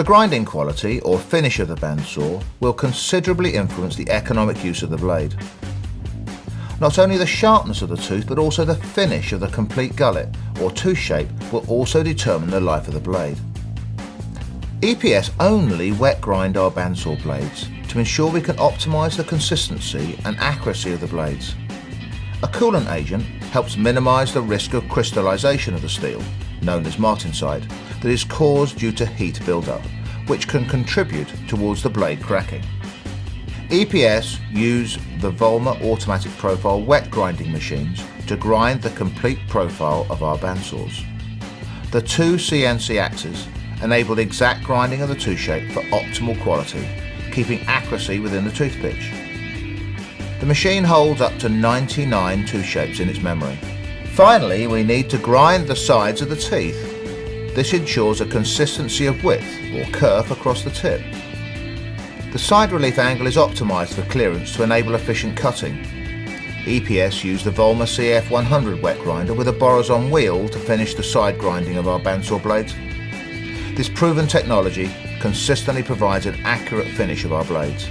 The grinding quality or finish of the bandsaw will considerably influence the economic use of the blade. Not only the sharpness of the tooth but also the finish of the complete gullet or tooth shape will also determine the life of the blade. EPS only wet grind our bandsaw blades to ensure we can optimise the consistency and accuracy of the blades. A coolant agent helps minimise the risk of crystallisation of the steel, known as martensite, that is caused due to heat build-up, which can contribute towards the blade cracking. EPS use the Volmer automatic profile wet grinding machines to grind the complete profile of our bandsaws. The two CNC axes enable exact grinding of the tooth shape for optimal quality, keeping accuracy within the tooth pitch. The machine holds up to 99 tooth shapes in its memory. Finally, we need to grind the sides of the teeth. This ensures a consistency of width or kerf across the tip. The side relief angle is optimised for clearance to enable efficient cutting. EPS use the Volmer CF100 wet grinder with a Borazon wheel to finish the side grinding of our bandsaw blades. This proven technology consistently provides an accurate finish of our blades.